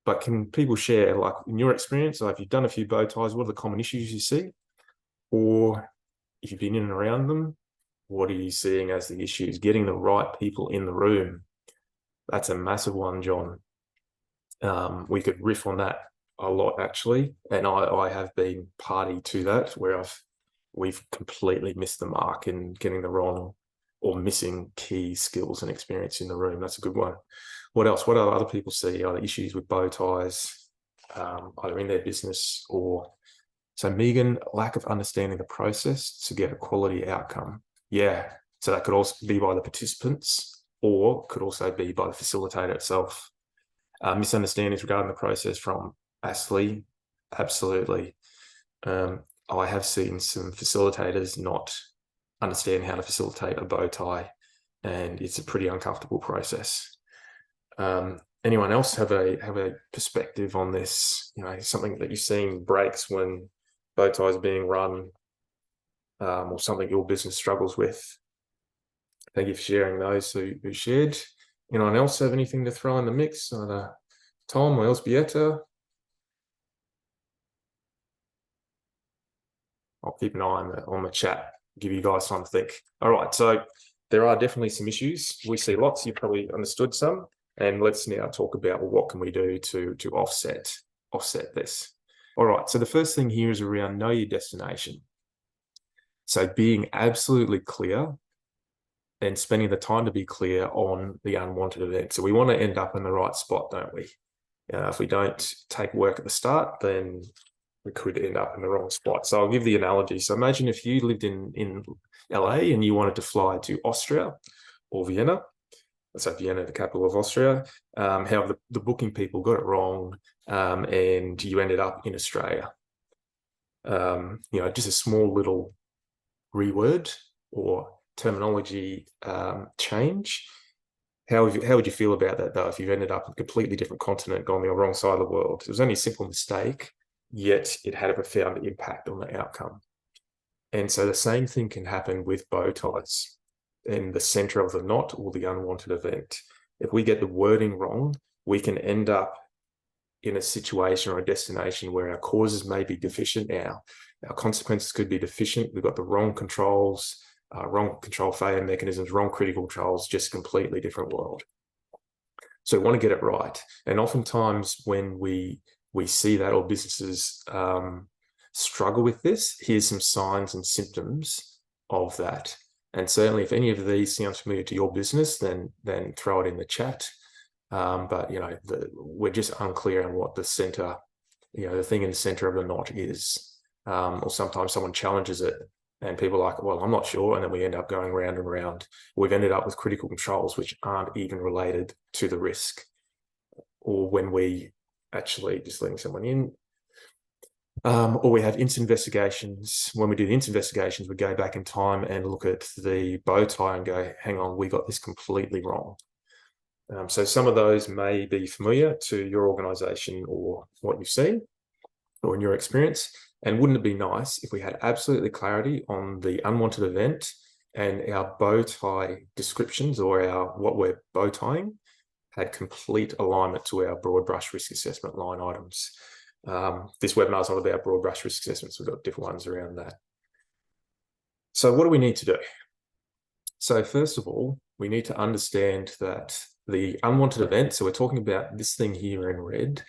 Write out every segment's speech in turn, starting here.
But can people share, like in your experience, like if you've done a few bow ties, what are the common issues you see? Or if you've been in and around them, what are you seeing as the issues? Getting the right people in the room. That's a massive one, John. We could riff on that a lot, actually. And I have been party to that, where we've completely missed the mark in getting the wrong or missing key skills and experience in the room. That's a good one. What else? What do other people see? Are there issues with bow ties, either in their business or... So Megan, lack of understanding the process to get a quality outcome. Yeah. So that could also be by the participants or could also be by the facilitator itself. Misunderstandings regarding the process from Ashley. Absolutely. I have seen some facilitators not understand how to facilitate a bow tie, and it's a pretty uncomfortable process. Anyone else have a perspective on this? You know, something that you've seen breaks when bow ties are being run, or something your business struggles with? Thank you for sharing those who shared. Anyone else have anything to throw in the mix? Tom or Elzbieta? I'll keep an eye on the chat, give you guys time to think. All right, so there are definitely some issues. We see lots, you've probably understood some, and let's now talk about, well, what can we do to offset this? All right, so the first thing here is around know your destination. So being absolutely clear and spending the time to be clear on the unwanted event. So we want to end up in the right spot, don't we? If we don't take work at the start, then we could end up in the wrong spot. So I'll give the analogy. So imagine if you lived in LA and you wanted to fly to Austria or Vienna. Let's say Vienna, the capital of Austria. How the booking people got it wrong, and you ended up in Australia. Just a small little reword or terminology change. How would you feel about that, though, if you've ended up in a completely different continent, gone the wrong side of the world? It was only a simple mistake, yet it had a profound impact on the outcome. And so the same thing can happen with bow ties in the center of the knot or the unwanted event. If we get the wording wrong, we can end up in a situation or a destination where our causes may be deficient. Our consequences could be deficient. We've got the wrong controls, wrong control failure mechanisms, wrong critical controls, just completely different world. So we want to get it right. And oftentimes when we see that, or businesses struggle with this, here's some signs and symptoms of that. And certainly if any of these sounds familiar to your business, then throw it in the chat. But we're just unclear on what the center, the thing in the center of the knot is. Or sometimes someone challenges it and people are like, well, I'm not sure. And then we end up going round and round. We've ended up with critical controls which aren't even related to the risk. Or when we actually just letting someone in, or we have instant investigations. When we do the instant investigations, we go back in time and look at the bow tie and go, hang on, we got this completely wrong. So some of those may be familiar to your organization or what you've seen or in your experience. And wouldn't it be nice if we had absolutely clarity on the unwanted event and our bow tie descriptions or what we're bow tying had complete alignment to our broad brush risk assessment line items. This webinar is not about broad brush risk assessments. We've got different ones around that. So what do we need to do? So first of all, we need to understand that the unwanted event, so we're talking about this thing here in red,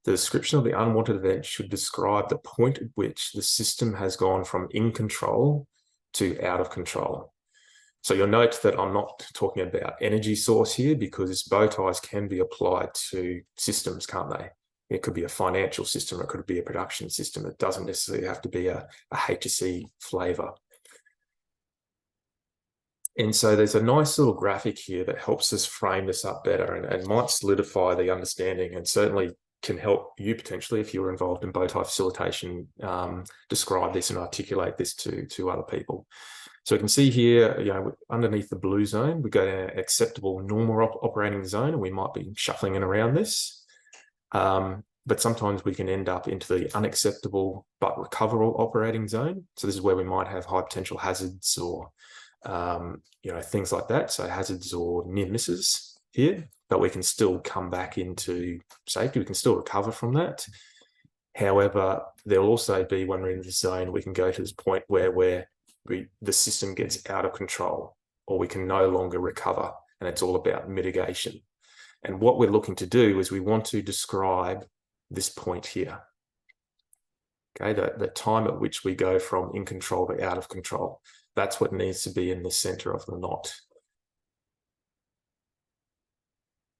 the description of the unwanted event should describe the point at which the system has gone from in control to out of control. So you'll note that I'm not talking about energy source here because bow ties can be applied to systems, can't they? It could be a financial system, it could be a production system. It doesn't necessarily have to be a HSE flavor. And so there's a nice little graphic here that helps us frame this up better and might solidify the understanding, and certainly can help you potentially, if you're involved in bow tie facilitation, describe this and articulate this to other people. So we can see here, underneath the blue zone, we go to an acceptable normal operating zone, and we might be shuffling in around this. But sometimes we can end up into the unacceptable but recoverable operating zone. So this is where we might have high potential hazards or things like that. So hazards or near misses. here, but we can still come back into safety. We can still recover from that. However, there'll also be, when we're in this zone, we can go to this point where the system gets out of control, or we can no longer recover, and it's all about mitigation. And what we're looking to do is we want to describe this point here. Okay, the time at which we go from in control to out of control. That's what needs to be in the center of the knot.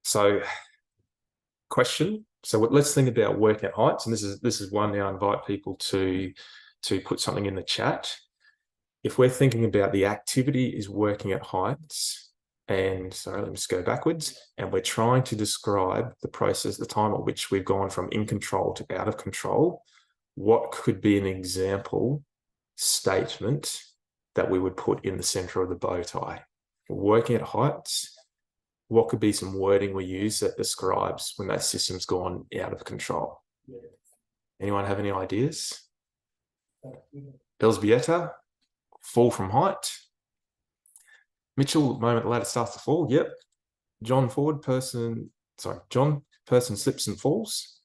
So, question. So let's think about working at heights, and this is one now I invite people to put something in the chat. If we're thinking about the activity is working at heights, and sorry, let me just go backwards, and we're trying to describe the process, the time at which we've gone from in control to out of control, what could be an example statement that we would put in the center of the bow tie? Working at heights, what could be some wording we use that describes when that system's gone out of control? Anyone have any ideas? Elzbieta, fall from height. Mitchell, the moment the ladder starts to fall. Yep. John, person slips and falls.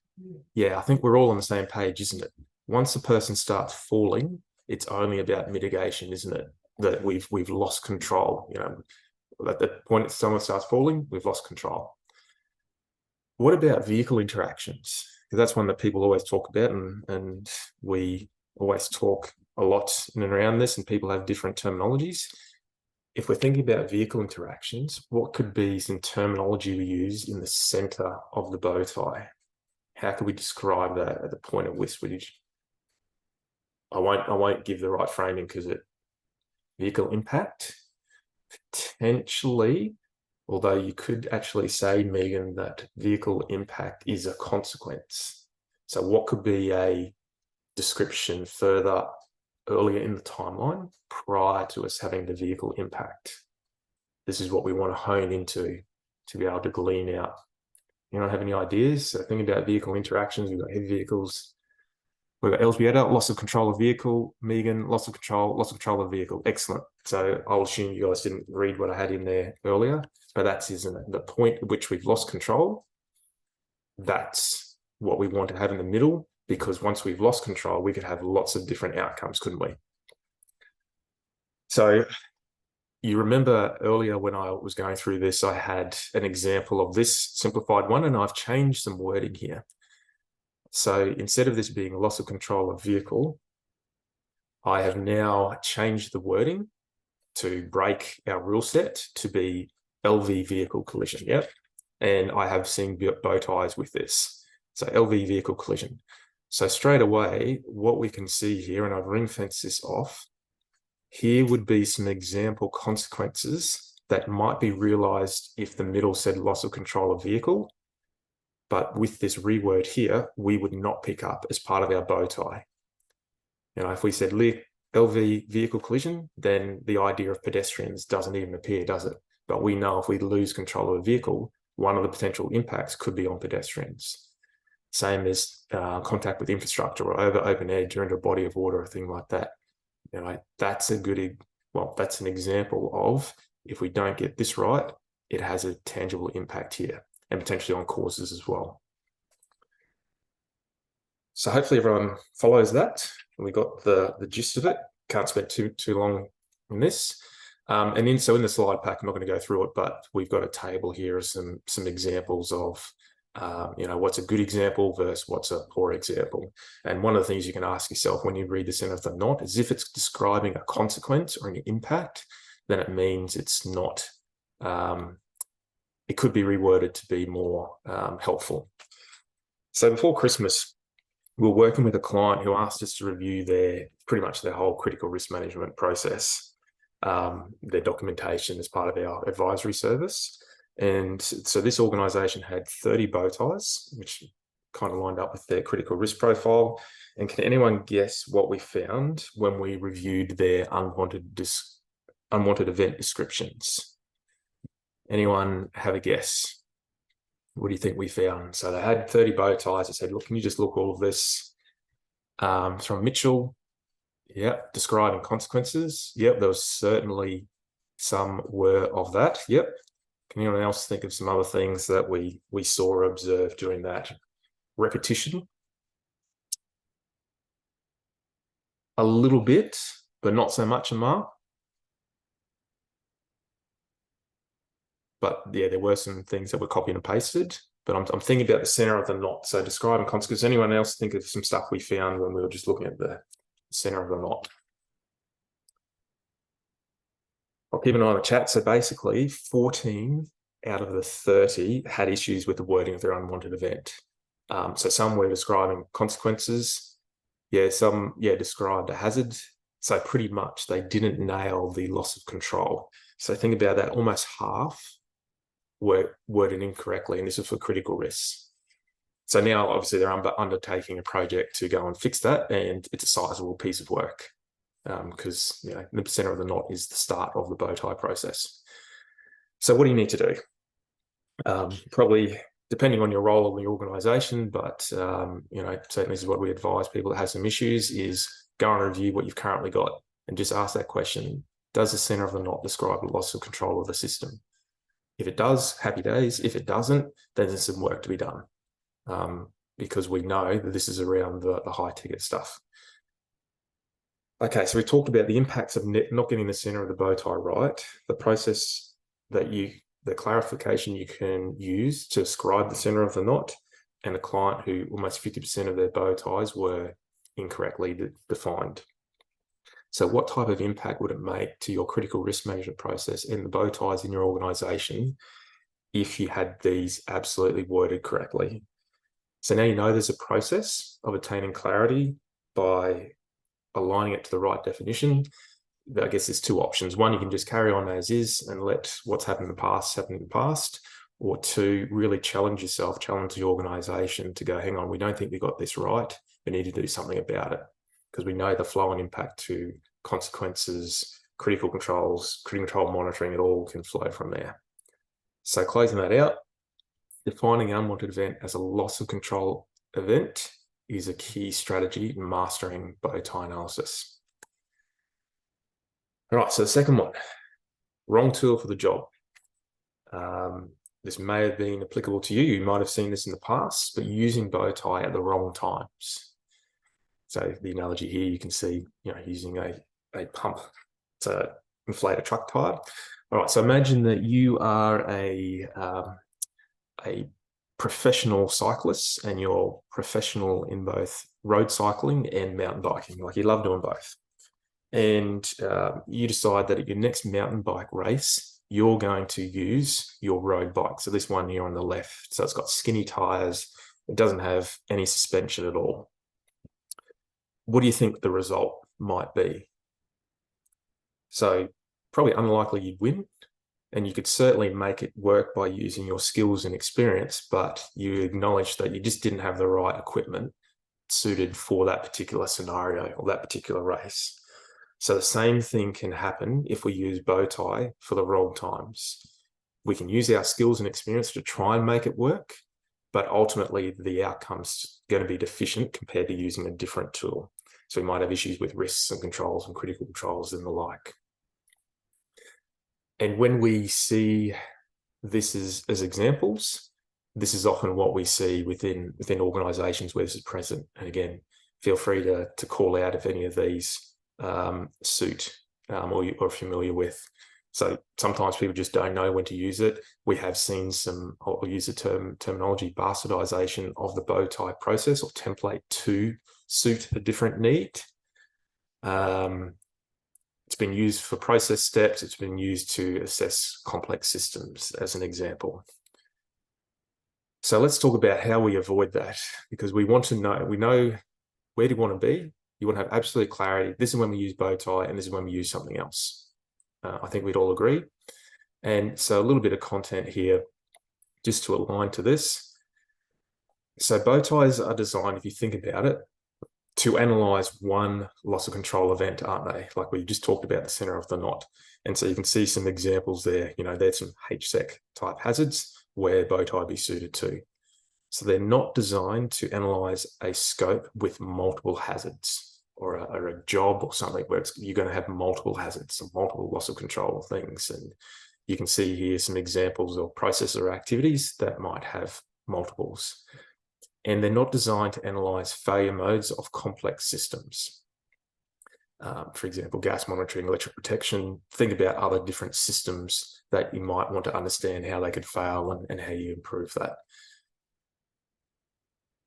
Yeah, I think we're all on the same page, isn't it? Once a person starts falling, it's only about mitigation, isn't it? That we've lost control. You know, at the point someone starts falling, we've lost control. What about vehicle interactions? Because that's one that people always talk about, and we always talk a lot in and around this, and people have different terminologies. If we're thinking about vehicle interactions, what could be some terminology we use in the center of the bow tie? How could we describe that at the point of which I won't give the right framing because vehicle impact, potentially, although you could actually say, Megan, that vehicle impact is a consequence. So what could be a description further earlier in the timeline prior to us having the vehicle impact? This is what we want to hone into to be able to glean out. You don't have any ideas? So think about vehicle interactions. We've got heavy vehicles. We've got Elzbieta, loss of control of vehicle. Megan, loss of control of vehicle. Excellent. So I'll assume you guys didn't read what I had in there earlier, but that's, isn't it? The point at which we've lost control, that's what we want to have in the middle, because once we've lost control, we could have lots of different outcomes, couldn't we? So you remember earlier when I was going through this, I had an example of this simplified one, and I've changed some wording here. So instead of this being a loss of control of vehicle, I have now changed the wording to break our rule set to be LV vehicle collision. Yep. And I have seen bow ties with this. So LV vehicle collision. So straight away, what we can see here, and I've ring-fenced this off, here would be some example consequences that might be realized if the middle said loss of control of vehicle. But with this reword here, we would not pick up as part of our bow tie. You know, if we said LV vehicle collision, then the idea of pedestrians doesn't even appear, does it? But we know if we lose control of a vehicle, one of the potential impacts could be on pedestrians. Same as contact with infrastructure or over open edge or into a body of water or a thing like that. You know, that's a good, well, that's an example of, if we don't get this right, it has a tangible impact here and potentially on causes as well. So hopefully everyone follows that. We got the gist of it. Can't spend too long on this. And then, so in the slide pack, I'm not going to go through it, but we've got a table here of some examples of, you know, what's a good example versus what's a poor example. And one of the things you can ask yourself when you read the center of the knot is, if it's describing a consequence or an impact, then it means it's not, it could be reworded to be more helpful. So before Christmas, we were working with a client who asked us to review pretty much their whole critical risk management process, their documentation as part of our advisory service. And so this organization had 30 bow ties, which kind of lined up with their critical risk profile. And can anyone guess what we found when we reviewed their unwanted event descriptions? Anyone have a guess? What do you think we found? So they had 30 bow ties. I said, look, can you just look all of this? From Mitchell, yep, describing consequences. Yep, there was certainly some were of that. Yep. Can anyone else think of some other things that we saw or observed during that? Repetition. A little bit, but not so much, Amar. But yeah, there were some things that were copied and pasted. But I'm thinking about the center of the knot. So describe and consequence. Anyone else think of some stuff we found when we were just looking at the center of the knot? I'll keep an eye on the chat. So basically, 14 out of the 30 had issues with the wording of their unwanted event. So some were describing consequences. Yeah, some described a hazard. So pretty much they didn't nail the loss of control. So think about that, almost half were worded incorrectly, and this is for critical risks. So now obviously they're undertaking a project to go and fix that, and it's a sizable piece of work because the center of the knot is the start of the bow tie process. So what do you need to do? Probably depending on your role in the organization, but certainly this is what we advise people that have some issues is go and review what you've currently got and just ask that question. Does the center of the knot describe the loss of control of the system? If it does, happy days. If it doesn't, then there's some work to be done because we know that this is around the high ticket stuff. Okay, so we talked about the impacts of not getting the center of the bow tie right, the process the clarification you can use to describe the center of the knot, and a client who almost 50% of their bow ties were incorrectly defined. So what type of impact would it make to your critical risk management process and the bow ties in your organization if you had these absolutely worded correctly? So now you know there's a process of attaining clarity by aligning it to the right definition. I guess there's two options. One, you can just carry on as is and let what's happened in the past happen in the past. Or two, really challenge yourself, challenge the organization to go, hang on, we don't think we got this right. We need to do something about it. Because we know the flow and impact to consequences, critical controls, critical control monitoring, it all can flow from there. So closing that out, defining an unwanted event as a loss of control event is a key strategy in mastering bow tie analysis. All right, so the second one, wrong tool for the job. This may have been applicable to you. You might have seen this in the past, but using bow tie at the wrong times. So the analogy here, you can see, using a pump to inflate a truck tire. All right, so imagine that you are a professional cyclist and you're professional in both road cycling and mountain biking. Like you love doing both. And you decide that at your next mountain bike race, you're going to use your road bike. So this one here on the left, so it's got skinny tires. It doesn't have any suspension at all. What do you think the result might be? So probably unlikely you'd win, and you could certainly make it work by using your skills and experience, but you acknowledge that you just didn't have the right equipment suited for that particular scenario or that particular race. So the same thing can happen if we use bow tie for the wrong times. We can use our skills and experience to try and make it work, but ultimately the outcome's going to be deficient compared to using a different tool. So we might have issues with risks and controls and critical controls and the like. And when we see this as examples, this is often what we see within organizations where this is present. And again, feel free to call out if any of these suit or you're familiar with. So sometimes people just don't know when to use it. We have seen some, I'll use the terminology, bastardization of the bow tie process or template to suit a different need. It's been used for process steps. It's been used to assess complex systems as an example. So let's talk about how we avoid that, because we want to know, we know where do you want to be. You want to have absolute clarity. This is when we use bow tie and this is when we use something else. I think we'd all agree. And so a little bit of content here just to align to this. So bow ties are designed, if you think about it, to analyze one loss of control event, aren't they? Like we just talked about the center of the knot. And so you can see some examples there. There's some HSEC type hazards where bow tie be suited to. So they're not designed to analyze a scope with multiple hazards or a job or something where you're going to have multiple hazards and multiple loss of control things. And you can see here some examples of processor activities that might have multiples. And they're not designed to analyze failure modes of complex systems. For example, gas monitoring, electric protection. Think about other different systems that you might want to understand how they could fail and how you improve that.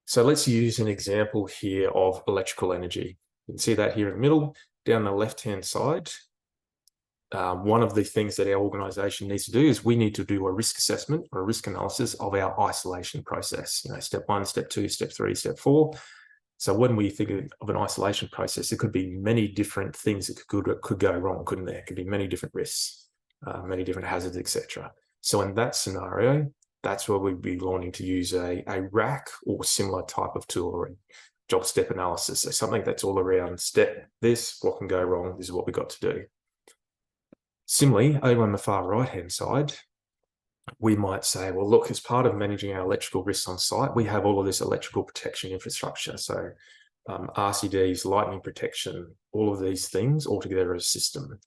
So let's use an example here of electrical energy. You can see that here in the middle. Down the left-hand side, one of the things that our organization needs to do is we need to do a risk assessment or a risk analysis of our isolation process. Step 1, step 2, step 3, step 4. So when we think of an isolation process, it could be many different things that could go wrong, couldn't there? It could be many different risks, many different hazards, etc. So in that scenario, that's where we'd be wanting to use a RAC or similar type of tool, or a job step analysis. So something that's all around step this, what can go wrong, this is what we've got to do. Similarly, over on the far right-hand side, we might say, well, look, as part of managing our electrical risks on site, we have all of this electrical protection infrastructure. So RCDs, lightning protection, all of these things all together as a system.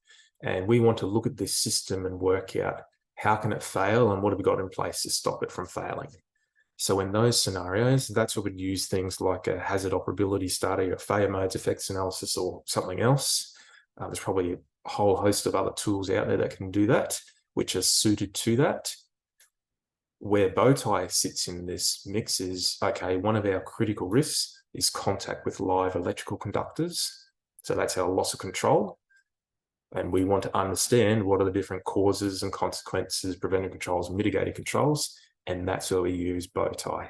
And we want to look at this system and work out how can it fail and what have we got in place to stop it from failing. So in those scenarios, that's where we'd use things like a hazard operability study, a failure modes effects analysis, or something else. There's probably a whole host of other tools out there that can do that, which are suited to that. Where Bowtie sits in this mix is, okay, one of our critical risks is contact with live electrical conductors. So that's our loss of control. And we want to understand what are the different causes and consequences, preventive controls, mitigating controls, and that's where we use Bowtie.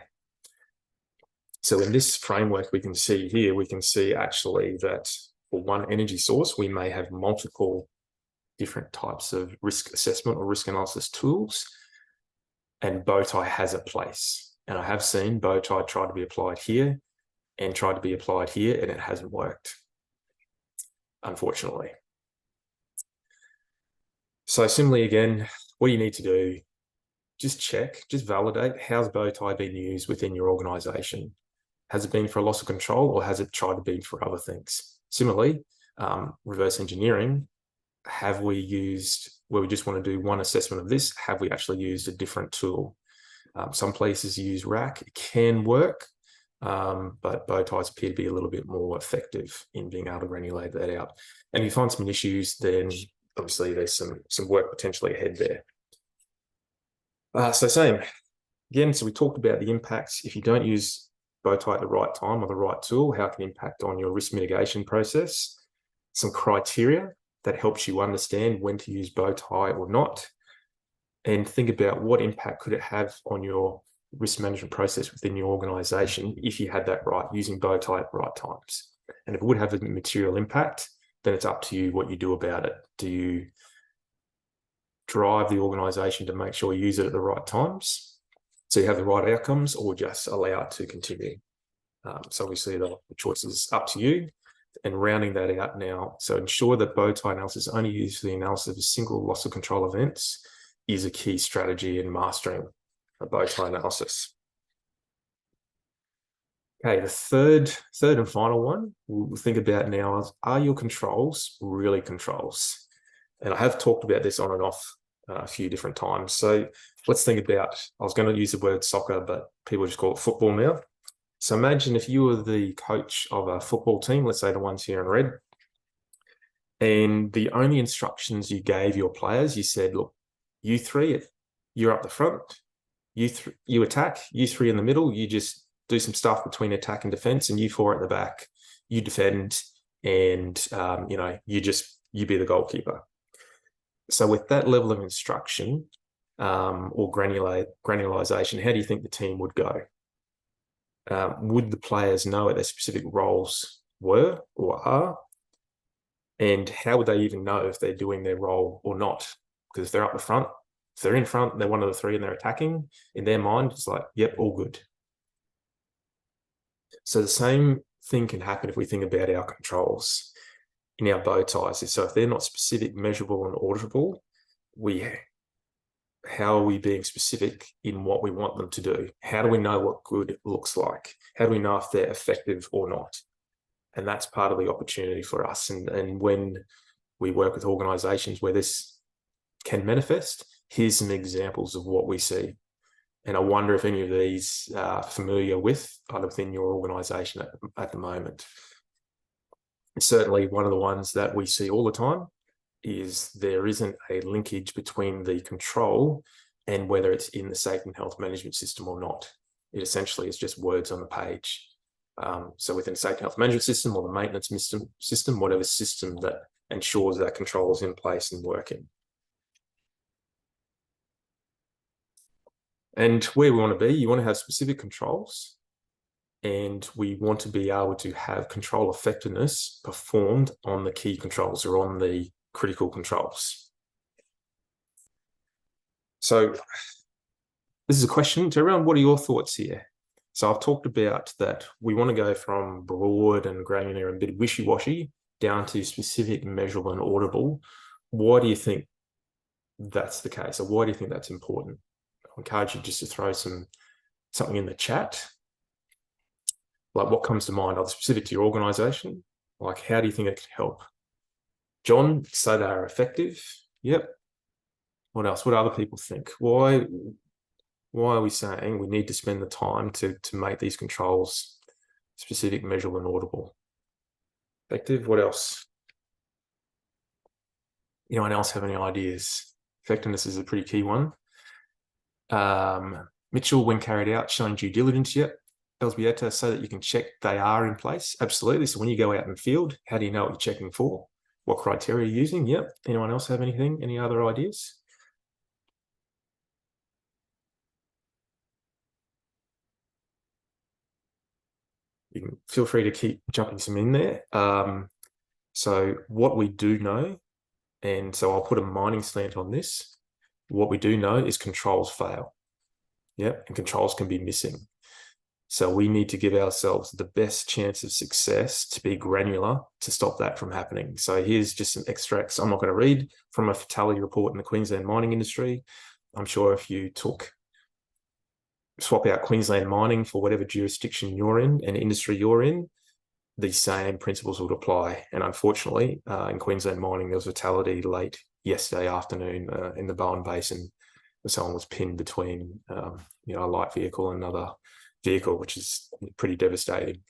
So in this framework, we can see here, we can see actually that for one energy source, we may have multiple different types of risk assessment or risk analysis tools, and Bowtie has a place. And I have seen Bowtie try to be applied here and tried to be applied here, and it hasn't worked, unfortunately. So similarly, again, what you need to do, just check, just validate, how's Bowtie been used within your organization? Has it been for a loss of control, or has it tried to be for other things? Similarly, reverse engineering, have we used, where we just want to do one assessment of this, have we actually used a different tool? Some places use RAC, it can work, but Bowties appear to be a little bit more effective in being able to granulate that out. And if you find some issues, then obviously there's some work potentially ahead there. So same, again, so we talked about the impacts. If you don't use Bowtie at the right time or the right tool, how it can impact on your risk mitigation process, some criteria that helps you understand when to use Bowtie or not, and think about what impact could it have on your risk management process within your organization if you had that right, using Bowtie at the right times. And if it would have a material impact, then it's up to you what you do about it. Do you drive the organization to make sure you use it at the right times so you have the right outcomes, or just allow it to continue? So obviously the choice is up to you. And rounding that out now, so ensure that Bowtie analysis is only used for the analysis of single loss of control events is a key strategy in mastering a Bowtie analysis. Okay, the third and final one we'll think about now is, are your controls really controls? And I have talked about this on and off a few different times. So let's think about, I was going to use the word soccer, but people just call it football now. So imagine if you were the coach of a football team, let's say the ones here in red, and the only instructions you gave your players, you said, look, you three, you're up the front, you attack, you three in the middle, you just do some stuff between attack and defense, and you four at the back, you defend, and you be the goalkeeper. So with that level of instruction or granularization, how do you think the team would go? Would the players know what their specific roles were or are? And how would they even know if they're doing their role or not? Because if they're up the front, if they're in front, they're one of the three and they're attacking, in their mind, it's like, yep, all good. So the same thing can happen if we think about our controls in our Bowties. So if they're not specific, measurable, and auditable, how are we being specific in what we want them to do? How do we know what good looks like? How do we know if they're effective or not? And that's part of the opportunity for us. And when we work with organizations where this can manifest. Here's some examples of what we see. And I wonder if any of these are familiar with either within your organization at the moment. Certainly one of the ones that we see all the time is there isn't a linkage between the control and whether it's in the safety and health management system or not. It essentially is just words on the page. So within the safety and health management system or the maintenance system, whatever system that ensures that control is in place and working. And where we want to be, you want to have specific controls, and we want to be able to have control effectiveness performed on the key controls or on the critical controls. So this is a question to everyone. What are your thoughts here? So I've talked about that we want to go from broad and granular and a bit wishy-washy down to specific, measurable, and auditable. Why do you think that's the case? Or why do you think that's important? I encourage you just to throw something in the chat. Like what comes to mind, either specific to your organization? Like how do you think it could help? John, say they are effective. Yep. What else? What do other people think? Why are we saying we need to spend the time to make these controls specific, measurable, and audible? Effective. What else? Anyone else have any ideas? Effectiveness is a pretty key one. Mitchell, when carried out, showing due diligence. Yep. Elsbieta, so that you can check they are in place. Absolutely. So when you go out in the field, how do you know what you're checking for? What criteria you're using? Yep. Anyone else have anything? Any other ideas? You can feel free to keep jumping some in there. So what we do know, and so I'll put a mining slant on this. What we do know is controls fail. Yep. And controls can be missing. So we need to give ourselves the best chance of success to be granular to stop that from happening. So here's just some extracts. I'm not going to read from a fatality report in the Queensland mining industry. I'm sure if you swap out Queensland mining for whatever jurisdiction you're in and industry you're in, these same principles would apply. And unfortunately, in Queensland mining, there was a fatality late yesterday afternoon in the Bowen Basin, where someone was pinned between a light vehicle and another vehicle, which is pretty devastating.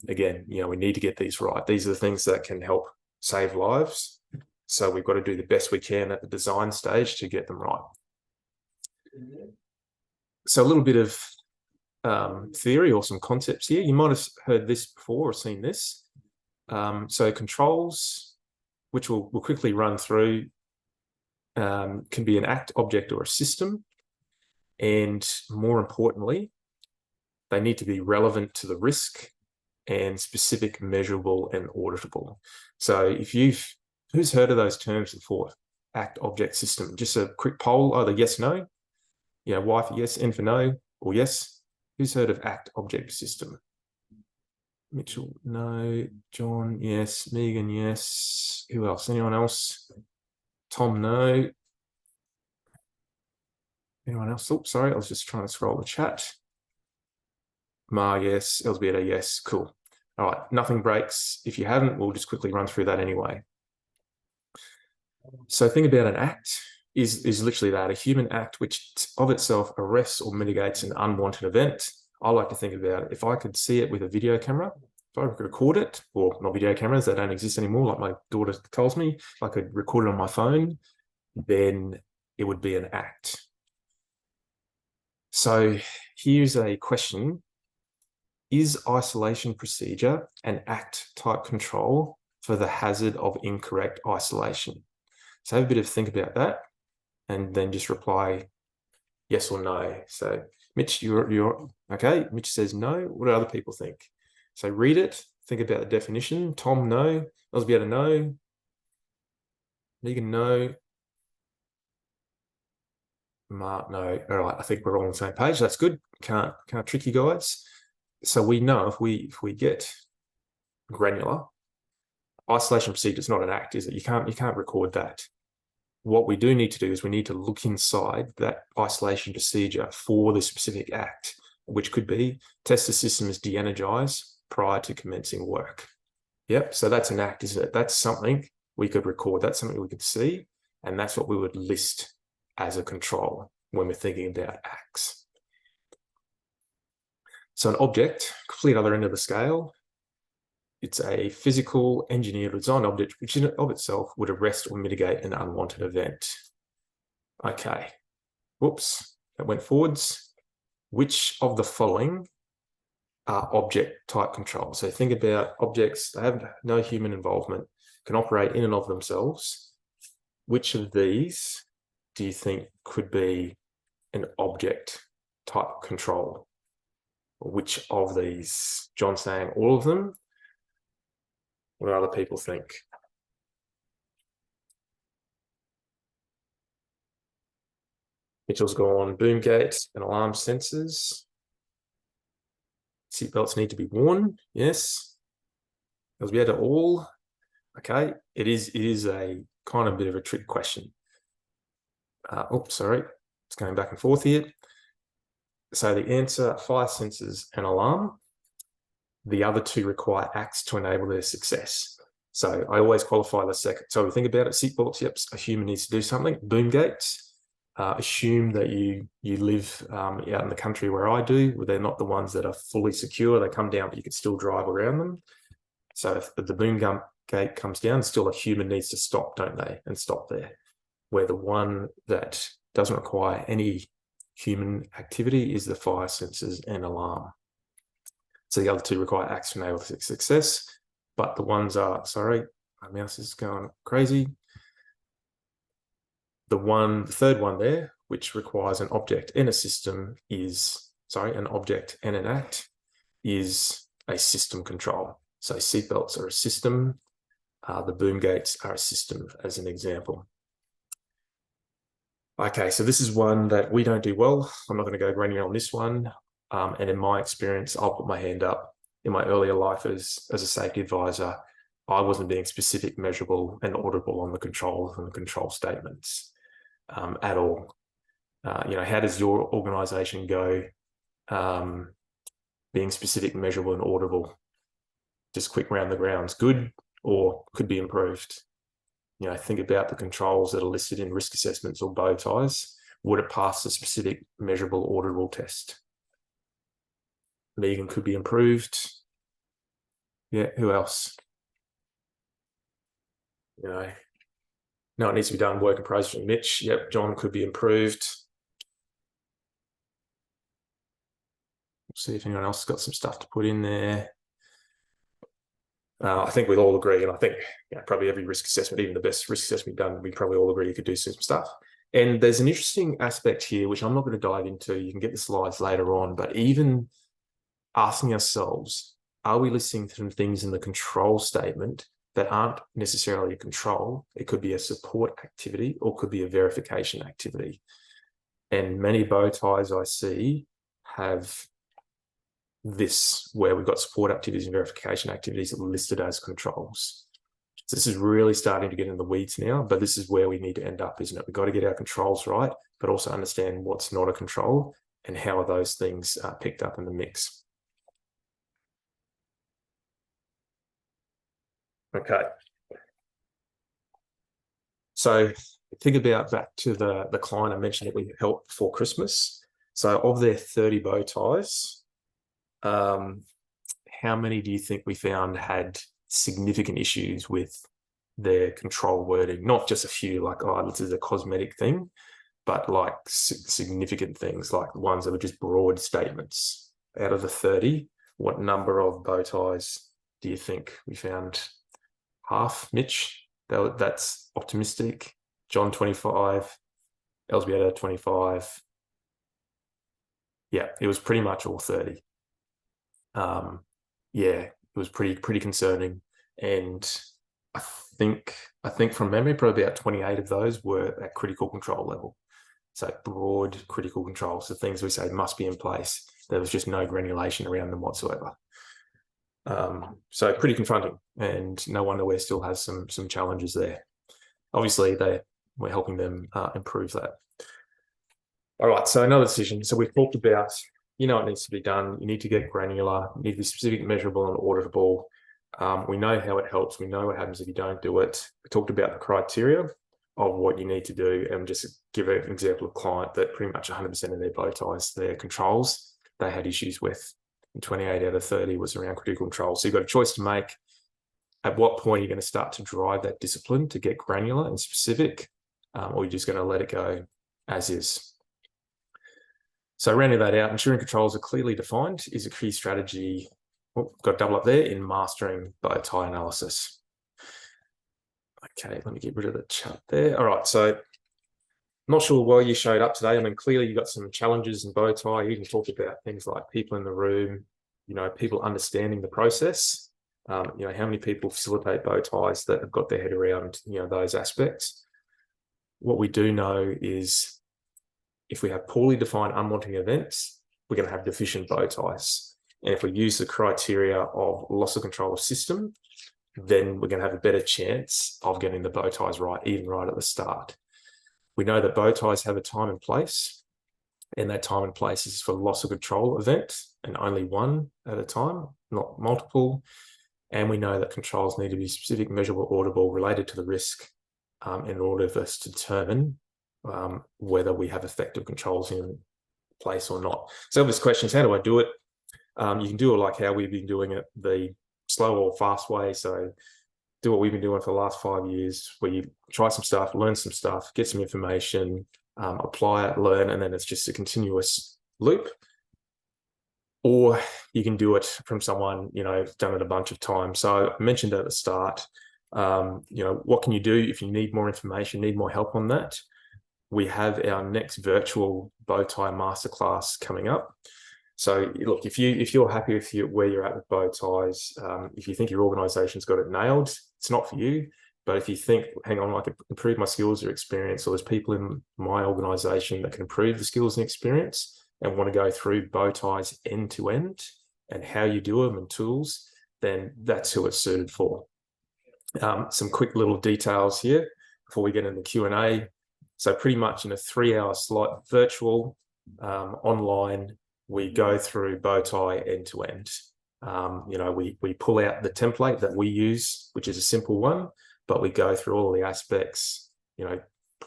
Again, we need to get these right. These are the things that can help save lives. So we've got to do the best we can at the design stage to get them right. So a little bit of theory or some concepts here. You might have heard this before or seen this. So controls, which we'll quickly run through, can be an act, object, or a system. And more importantly, they need to be relevant to the risk and specific, measurable, and auditable. So who's heard of those terms before? Act, object, system. Just a quick poll, either yes, no. Y for yes, N for no, or yes. Who's heard of act, object, system? Mitchell, no. John, yes. Megan, yes. Who else? Anyone else? Tom, no. Anyone else? Oh, sorry, I was just trying to scroll the chat. Ma, yes. Elsbieta, yes. Cool. All right, nothing breaks. If you haven't, we'll just quickly run through that anyway. So think about an act is literally that, a human act which of itself arrests or mitigates an unwanted event. I like to think about it, if I could see it with a video camera, if I could record it, or not video cameras, they don't exist anymore, like my daughter tells me, if I could record it on my phone, then it would be an act. So here's a question. Is isolation procedure an act type control for the hazard of incorrect isolation? So have a bit of think about that and then just reply yes or no. So Mitch, you're okay. Mitch says no. What do other people think? So read it, think about the definition. Tom, no. Elsbieta, no. Megan, no. Mark, no. All right, I think we're all on the same page. That's good. Can't trick you guys. So we know if we get granular, isolation procedure is not an act, is it? You can't record that. What we do need to do is we need to look inside that isolation procedure for the specific act, which could be test the system is de-energized prior to commencing work. Yep, so that's an act, isn't it? That's something we could record. That's something we could see. And that's what we would list as a control when we're thinking about acts. So an object, complete other end of the scale, it's a physical, engineered, designed object which in and of itself would arrest or mitigate an unwanted event. Okay, whoops, that went forwards. Which of the following are object type controls? So think about objects, they have no human involvement, can operate in and of themselves. Which of these do you think could be an object type control? Which of these? John saying all of them. What do other people think? Mitchell's gone boom gates and alarm sensors. Seatbelts need to be worn. Yes. Because we had it all. Okay. It is a kind of bit of a trick question. Sorry. It's going back and forth here. So the answer, fire sensors and alarm. The other two require acts to enable their success. So I always qualify the second. So we think about it, seatbelts, yep, a human needs to do something. Boom gates, assume that you live out in the country where I do, where they're not the ones that are fully secure. They come down, but you can still drive around them. So if the boom gate comes down, still a human needs to stop, don't they? And stop there. Where the one that doesn't require any human activity is the fire sensors and alarm. So the other two require acts to enable success, but the ones are, sorry, my mouse is going crazy. The third one there, which requires an object and a system is, sorry, an object and an act is a system control. So seatbelts are a system. The boom gates are a system, as an example. Okay, so this is one that we don't do well. I'm not going to go granular on this one. And in my experience, I'll put my hand up. In my earlier life as a safety advisor, I wasn't being specific, measurable, and auditable on the controls and the control statements at all. How does your organisation go being specific, measurable, and auditable? Just quick round the grounds, good or could be improved. Think about the controls that are listed in risk assessments or bow ties. Would it pass the specific, measurable, auditable test? Megan could be improved. Yeah, who else? No, it needs to be done. Work in progress from Mitch. Yep, John could be improved. We'll see if anyone else has got some stuff to put in there. I think we'll all agree, and I think probably every risk assessment, even the best risk assessment done, we probably all agree you could do some stuff. And there's an interesting aspect here, which I'm not going to dive into. You can get the slides later on, but even asking ourselves, are we listing some things in the control statement that aren't necessarily a control? It could be a support activity or could be a verification activity. And many bow ties I see have this, where we've got support activities and verification activities listed as controls. So this is really starting to get in the weeds now, but this is where we need to end up, isn't it? We've got to get our controls right, but also understand what's not a control and how are those things picked up in the mix. Okay. So think about back to the client I mentioned that we helped before Christmas. So of their 30 bow ties, how many do you think we found had significant issues with their control wording? Not just a few, like, oh, this is a cosmetic thing, but like significant things, like ones that were just broad statements. Out of the 30, what number of bow ties do you think we found? Half, Mitch? That's optimistic. John, 25. Elzbieta, 25. Yeah, it was pretty much all 30. Yeah, it was pretty concerning. And I think from memory, probably about 28 of those were at critical control level. So broad critical control. So things we say must be in place. There was just no granulation around them whatsoever. So pretty confronting, and no wonder we still has some challenges there. Obviously, we're helping them improve that. All right, so another decision. So we've talked about, it needs to be done. You need to get granular, you need to be specific, measurable, and auditable. We know how it helps. We know what happens if you don't do it. We talked about the criteria. of what you need to do. And just give an example of a client that pretty much 100% of their bow ties, their controls, they had issues with. And 28 out of 30 was around critical control. So you've got a choice to make. At what point are you going to start to drive that discipline to get granular and specific, or you're just going to let it go as is? So rounding that out, ensuring controls are clearly defined is a key strategy. Oh, got a double up there in mastering bow tie analysis. Okay, let me get rid of the chart there. All right, so not sure why you showed up today. I mean, clearly you got some challenges in bow tie. You can talk about things like people in the room, people understanding the process. How many people facilitate bow ties that have got their head around, those aspects. What we do know is if we have poorly defined unwanted events, we're going to have deficient bow ties. And if we use the criteria of loss of control of system, then we're going to have a better chance of getting the bow ties right, even right at the start. We know that bow ties have a time and place, and that time and place is for loss of control event, and only one at a time, not multiple. And we know that controls need to be specific, measurable, audible, related to the risk in order for us to determine whether we have effective controls in place or not. So obvious questions, how do I do it? You can do it like how we've been doing it, the slow or fast way. So do what we've been doing for the last 5 years, where you try some stuff, learn some stuff, get some information, apply it, learn, and then it's just a continuous loop. Or you can do it from someone, done it a bunch of times. So I mentioned at the start, what can you do if you need more information, need more help on that? We have our next virtual bow tie masterclass coming up. So look, if you're happy with where you're at with bow ties, if you think your organization's got it nailed, it's not for you. But if you think, hang on, I can improve my skills or experience, or there's people in my organization that can improve the skills and experience and want to go through bow ties end to end and how you do them and tools, then that's who it's suited for. Some quick little details here before we get into Q&A. So pretty much in a 3-hour slot, virtual, online, we go through bow tie end to end. We pull out the template that we use, which is a simple one, but we go through all the aspects,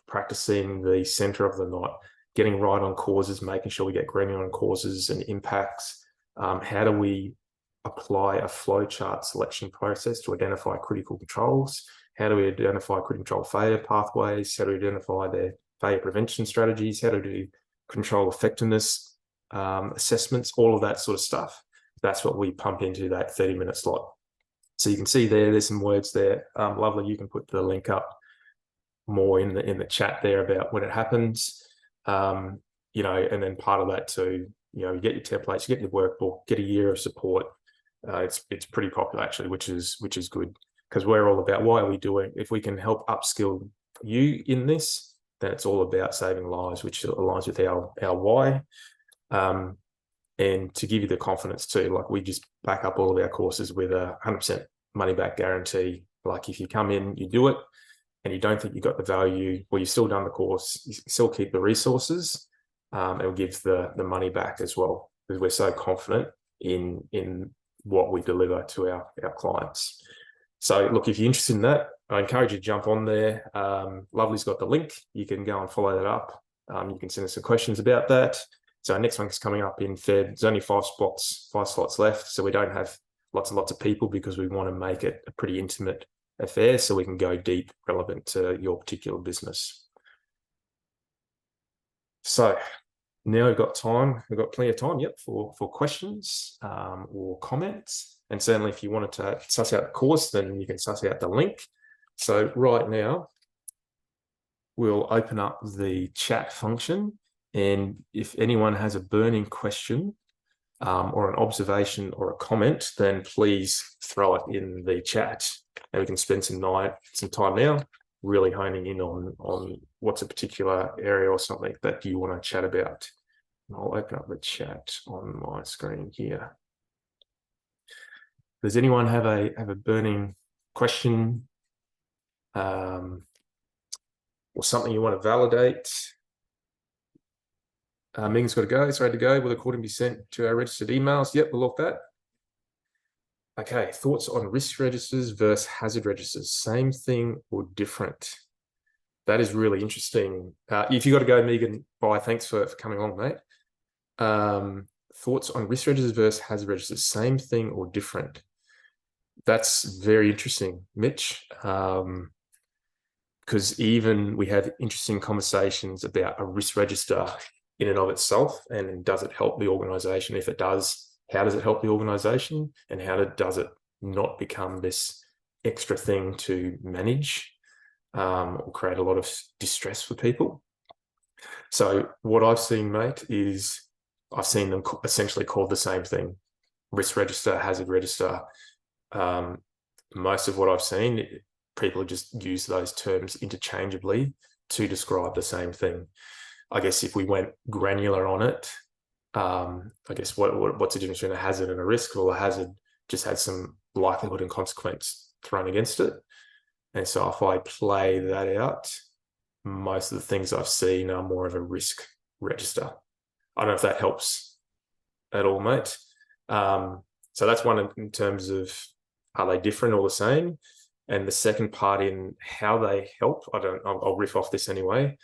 practicing the center of the knot, getting right on causes, making sure we get granular on causes and impacts. How do we apply a flowchart selection process to identify critical controls? How do we identify critical control failure pathways? How do we identify their failure prevention strategies? How to do control effectiveness assessments? All of that sort of stuff. That's what we pump into that 30-minute slot. So you can see there's some words there. Lovely, you can put the link up more in the chat there about when it happens. And then part of that too, you get your templates, you get your workbook, get a year of support. It's pretty popular actually, which is good, because we're all about why are we doing. If we can help upskill you in this, then it's all about saving lives, which aligns with our why. And to give you the confidence too, like we just back up all of our courses with a 100% money back guarantee. Like if you come in, you do it, and you don't think you got the value, well, you've still done the course, you still keep the resources, and we'll give the money back as well, because we're so confident in what we deliver to our clients. So look, if you're interested in that, I encourage you to jump on there. Lovely's got the link. You can go and follow that up. You can send us some questions about that. So our next one's coming up in Feb. There's only 5 slots left. So we don't have lots and lots of people, because we want to make it a pretty intimate affair so we can go deep, relevant to your particular business. So now we've got time. We've got plenty of time, for questions or comments. And certainly if you wanted to suss out the course, then you can suss out the link. So right now, we'll open up the chat function. And if anyone has a burning question or an observation or a comment, then please throw it in the chat, and we can spend some time now really honing in on what's a particular area or something that you want to chat about. And I'll open up the chat on my screen here. Does anyone have a burning question or something you want to validate? Megan's got to go. It's ready to go. Will the recording be sent to our registered emails? Yep, we'll lock that. Okay, thoughts on risk registers versus hazard registers. Same thing or different? That is really interesting. If you got to go, Megan, bye. Thanks for coming on, mate. Thoughts on risk registers versus hazard registers, same thing or different? That's very interesting, Mitch. Because even we had interesting conversations about a risk register in and of itself, and does it help the organization? If it does, how does it help the organization, and how does it not become this extra thing to manage or create a lot of distress for people? So what I've seen, mate, is I've seen them essentially called the same thing: risk register, hazard register. Most of what I've seen, people just use those terms interchangeably to describe the same thing. I guess if we went granular on it, I guess what's the difference between a hazard and a risk? Well, a hazard just had some likelihood and consequence thrown against it. And so if I play that out, most of the things I've seen are more of a risk register. I don't know if that helps at all, mate. So that's one in terms of, are they different or the same? And the second part in how they help, I'll riff off this anyway,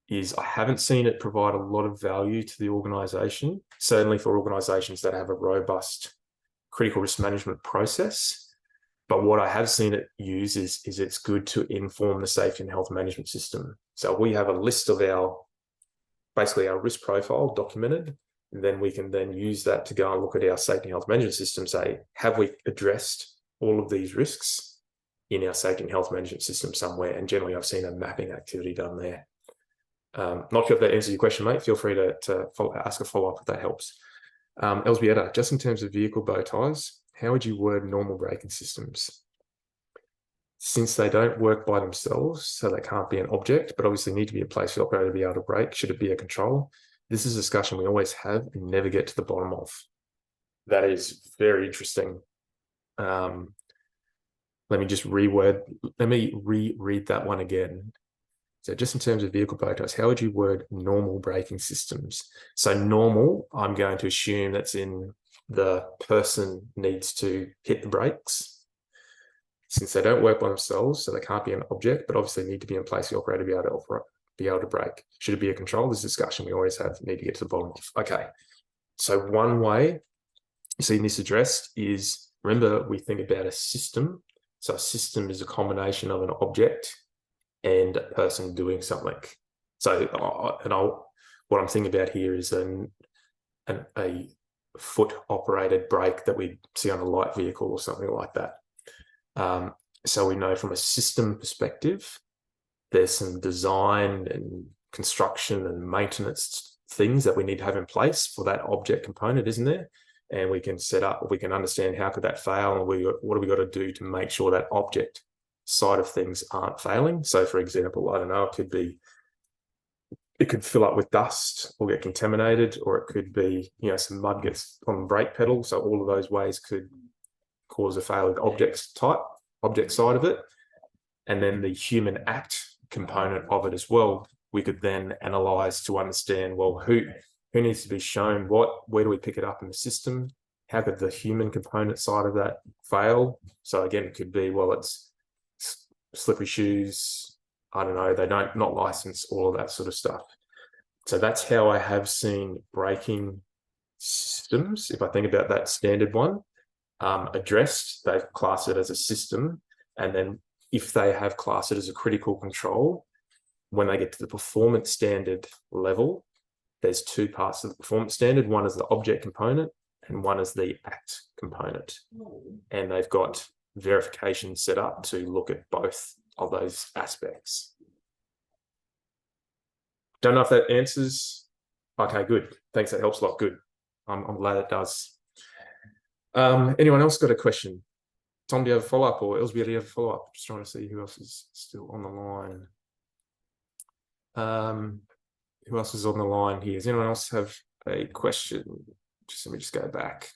is I haven't seen it provide a lot of value to the organization, certainly for organizations that have a robust critical risk management process. But what I have seen it use is it's good to inform the safety and health management system. So we have a list of basically our risk profile documented, and then we can then use that to go and look at our safety and health management system, say, have we addressed all of these risks in our safety and health management system somewhere? And generally I've seen a mapping activity done there. Not sure if that answers your question, mate. Feel free to ask a follow-up if that helps. Elzbieta, just in terms of vehicle bow ties, how would you word normal braking systems? Since they don't work by themselves, so they can't be an object, but obviously need to be a place for the operator to be able to brake, should it be a control? This is a discussion we always have and never get to the bottom of. That is very interesting. Let me reread that one again. So just in terms of vehicle bow ties, how would you word normal braking systems? So normal, I'm going to assume that's in the person needs to hit the brakes. Since they don't work by themselves, so they can't be an object, but obviously need to be in place for the operator to be able to brake. Should it be a control? This discussion we always have, need to get to the bottom of. Okay, so one way seeing this addressed is, remember, we think about a system. So a system is a combination of an object and a person doing something. So, what I'm thinking about here is a foot-operated brake that we see on a light vehicle or something like that. So we know from a system perspective, there's some design and construction and maintenance things that we need to have in place for that object component, isn't there? And we can set up, we can understand how could that fail, and what do we got to do to make sure that object side of things aren't failing. So for example, I don't know, it could fill up with dust or get contaminated, or it could be, some mud gets on the brake pedal. So all of those ways could cause a failure of object side of it. And then the human act component of it as well, we could then analyze to understand, well, who needs to be shown what, where do we pick it up in the system? How could the human component side of that fail? So again, it could be, well, it's slippery shoes, I don't know, they not license, all of that sort of stuff. So that's how I have seen braking systems, if I think about that standard one, addressed. They've classed it as a system, and then if they have classed it as a critical control, when they get to the performance standard level, there's two parts of the performance standard. One is the object component and one is the act component. And they've got verification set up to look at both of those aspects. Don't know if that answers. Okay, good. Thanks, that helps a lot. Good. I'm glad it does. Anyone else got a question? Tom, do you have a follow-up, or Elzbieta, do you have a follow-up? Just trying to see who else is still on the line. Who else is on the line here? Does anyone else have a question? Let me just go back,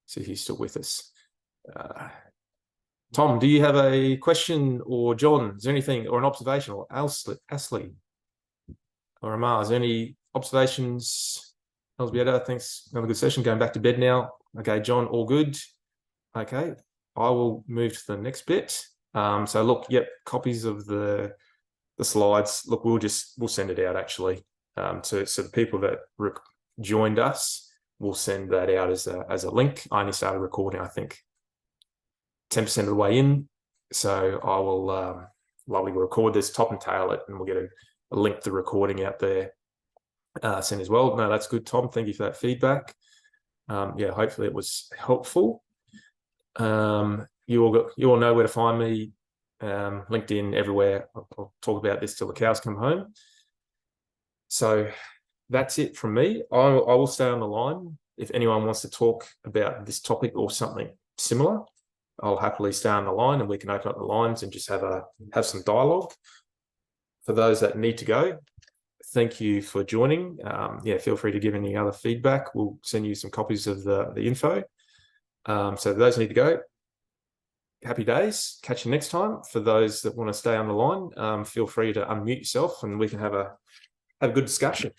see if he's still with us. Tom, do you have a question, or John, is there anything, or an observation, or Ashley, or Amar, is there any observations? Elzbieta, thanks. Another good session. Going back to bed now. Okay, John, all good. Okay, I will move to the next bit. So look, yep, copies of the the slides. Look, we'll send it out actually. So the people that joined us, we'll send that out as a link. I only started recording, I think, 10% of the way in. So I will lovely record this, top and tail it, and we'll get a link to the recording out there sent as well. No, that's good, Tom. Thank you for that feedback. Yeah, hopefully it was helpful. You all know where to find me. LinkedIn, everywhere. I'll talk about this till the cows come home. So that's it from me. I will stay on the line. If anyone wants to talk about this topic or something similar, I'll happily stay on the line, and we can open up the lines and just have some dialogue. For those that need to go, thank you for joining. Yeah, feel free to give any other feedback. We'll send you some copies of the info. So those need to go. Happy days. Catch you next time. For those that want to stay on the line, feel free to unmute yourself, and we can have a good discussion.